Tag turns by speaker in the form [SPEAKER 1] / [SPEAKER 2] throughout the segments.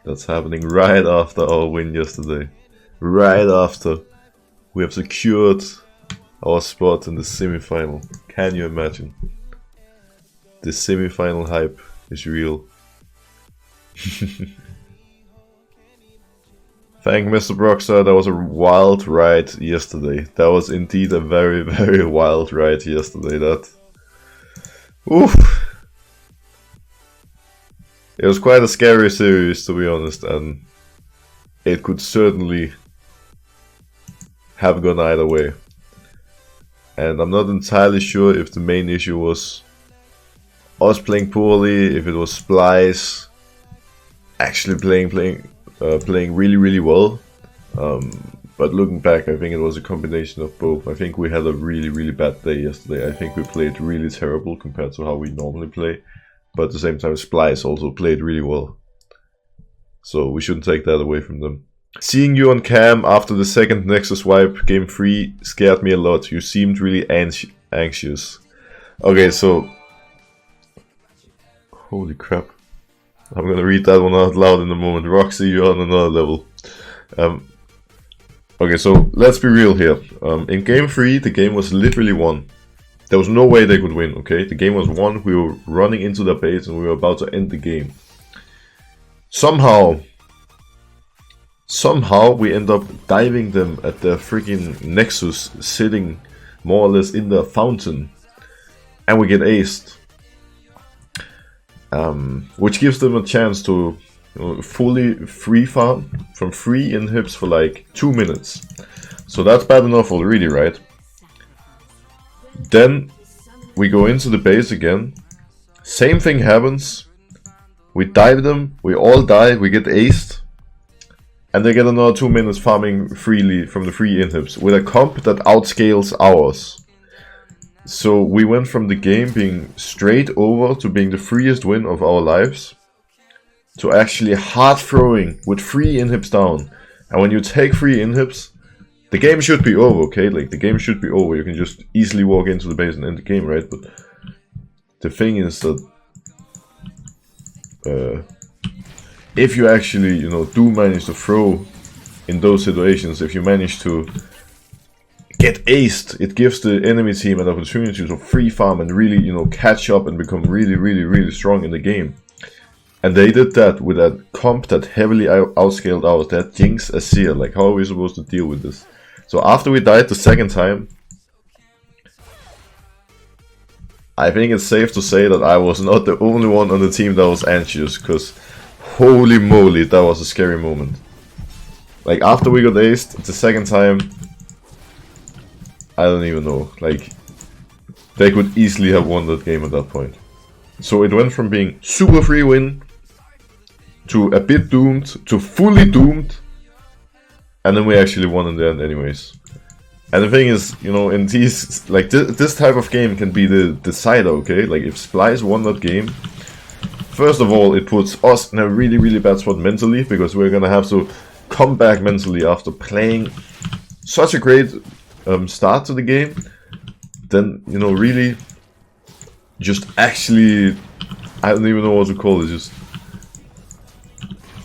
[SPEAKER 1] That's happening right after our win yesterday. Right after we have secured our spot in the semi-final. Can you imagine? The semi-final hype is real. Thank Mr. Broxah, that was a wild ride yesterday. That was indeed a very, very wild ride yesterday. Oof. It was quite a scary series, to be honest, and it could certainly have gone either way. And I'm not entirely sure if the main issue was us playing poorly, if it was Splyce actually playing really, really well. But looking back, I think it was a combination of both. I think we had a really, really bad day yesterday. I think we played really terrible compared to how we normally play. But at the same time, Splyce also played really well. So we shouldn't take that away from them. Seeing you on cam after the second Nexus wipe, game 3, scared me a lot. You seemed really anxious. Okay, so... Holy crap. I'm gonna read that one out loud in a moment. Roxy, you're on another level. Okay, so let's be real here. In game 3, the game was literally won. There was no way they could win, okay? The game was won, we were running into their base and we were about to end the game. Somehow we end up diving them at their freaking Nexus, sitting more or less in their fountain. And we get aced. Which gives them a chance to fully free farm from 3 inhibs for like 2 minutes. So that's bad enough already, right? Then we go into the base again. Same thing happens. We dive them, we all die, we get aced. And they get another 2 minutes farming freely from the 3 inhibs with a comp that outscales ours. So we went from the game being straight over to being the freest win of our lives to actually hard throwing with 3 inhibs down. And when you take 3 inhibs, the game should be over, okay? Like, the game should be over. You can just easily walk into the base and end the game, right? But the thing is that if you actually, do manage to throw in those situations, if you manage to get aced, it gives the enemy team an opportunity to free farm and really, catch up and become really, really, really strong in the game. And they did that with a comp that heavily outscaled ours. That Jinx Azir. Like, how are we supposed to deal with this? So after we died the second time, I think it's safe to say that I was not the only one on the team that was anxious, because holy moly, that was a scary moment. Like, after we got aced the second time, I don't even know. Like, they could easily have won that game at that point. So it went from being super free win to a bit doomed to fully doomed. And then we actually won in the end anyways. And the thing is, in these, like, this type of game can be the decider, okay? Like, if Splyce won that game, first of all, it puts us in a really, really bad spot mentally, because we're gonna have to come back mentally after playing such a great start to the game. Then, really just actually, I don't even know what to call it, just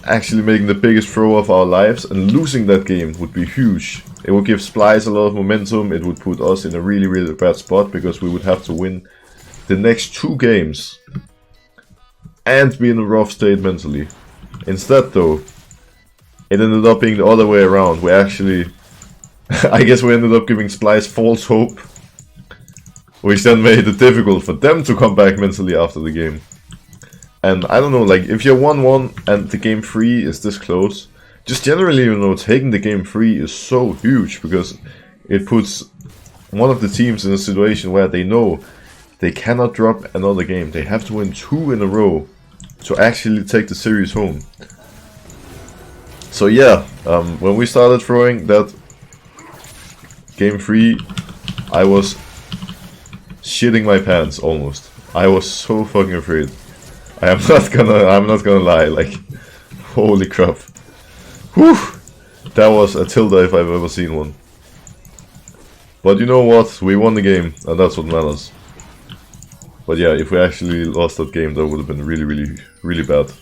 [SPEAKER 1] actually making the biggest throw of our lives, and losing that game would be huge. It would give Splyce a lot of momentum, it would put us in a really, really bad spot, because we would have to win the next 2 games and be in a rough state mentally. Instead though, it ended up being the other way around. We actually, I guess we ended up giving Splyce false hope, which then made it difficult for them to come back mentally after the game. And I don't know, like, if you're 1-1 and the game 3 is this close, just generally, taking the game 3 is so huge, because it puts one of the teams in a situation where they know they cannot drop another game. They have to win 2 in a row to actually take the series home. So yeah, when we started throwing that game 3, I was shitting my pants almost. I was so fucking afraid. I'm not gonna lie, like, holy crap. Whew! That was a tilde if I've ever seen one. But you know what? We won the game, and that's what matters. But yeah, if we actually lost that game, that would have been really, really, really bad.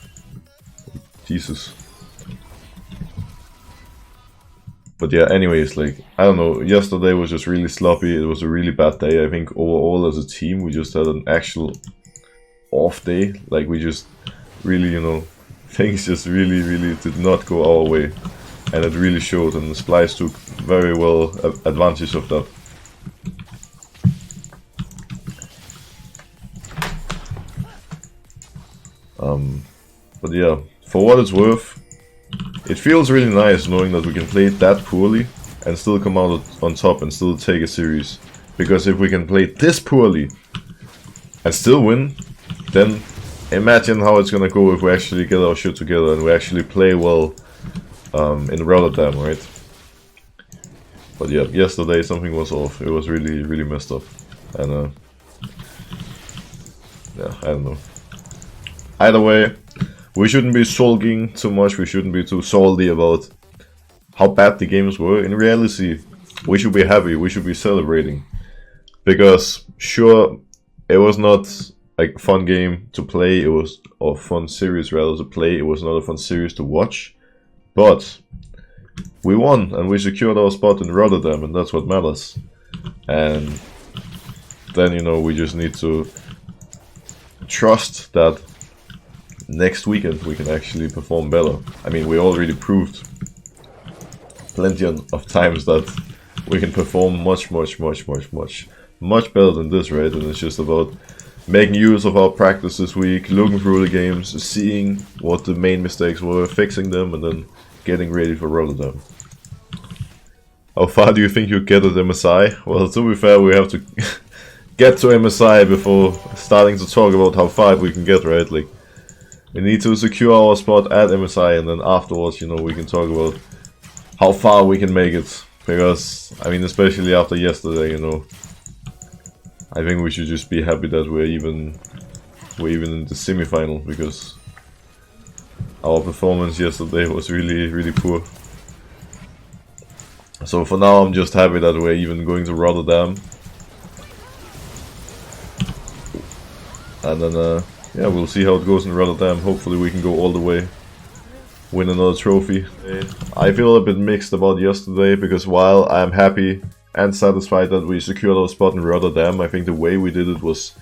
[SPEAKER 1] Jesus. But yeah, anyways, like, I don't know, yesterday was just really sloppy. It was a really bad day. I think overall as a team we just had an actual off day. Like, we just really, you know, things just really did not go our way. And it really showed, and Splyce took very well advantage of that. But yeah, for what it's worth, it feels really nice knowing that we can play it that poorly and still come out on top and still take a series. Because if we can play this poorly and still win, then imagine how it's gonna go if we actually get our shit together and we actually play well in Rotterdam, right? But yeah, yesterday something was off. It was really messed up. And yeah, I don't know. Either way, we shouldn't be sulking too much. We shouldn't be too salty about how bad the games were. In reality, we should be happy. We should be celebrating. Because sure, it was not like a fun game to play. It was a fun series rather to play. It was not a fun series to watch. But we won and we secured our spot in Rotterdam, and that's what matters. And then, you know, we just need to trust that next weekend we can actually perform better. I mean, we already proved plenty of times that we can perform much better than this, right? And it's just about making use of our practice this week, looking through the games, seeing what the main mistakes were, fixing them, and then getting ready for Rotterdam. How far do you think you get at MSI? Well, to be fair, we have to get to MSI before starting to talk about how far we can get, right? Like, we need to secure our spot at MSI, and then afterwards, you know, we can talk about how far we can make it. Because, I mean, especially after yesterday, you know, I think we should just be happy that we're even in the semi-final, because our performance yesterday was really poor. So for now, I'm just happy that we're even going to Rotterdam. And then, yeah, we'll see how it goes in Rotterdam. Hopefully we can go all the way, win another trophy. I feel a bit mixed about yesterday, because while I'm happy and satisfied that we secured our spot in Rotterdam, I think the way we did it was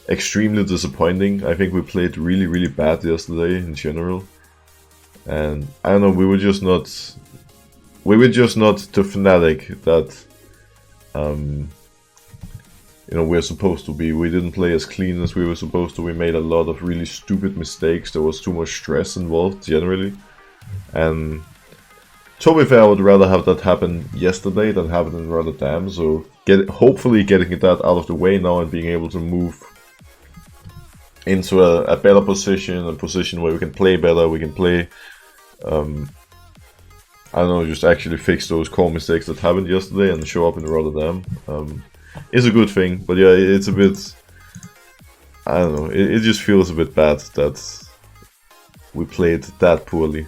[SPEAKER 1] extremely disappointing. I think we played really bad yesterday in general. And I don't know, we were just not the Fnatic that you know, we're supposed to be. We didn't play as clean as we were supposed to. We made a lot of really stupid mistakes. There was too much stress involved generally. And to be fair, I would rather have that happen yesterday than have it in Rotterdam. So hopefully getting that out of the way now and being able to move into a better position, a position where we can play better, we can play, I don't know, just actually fix those core mistakes that happened yesterday and show up in Rotterdam, is a good thing. But yeah, it's a bit, I don't know, it just feels a bit bad that we played that poorly.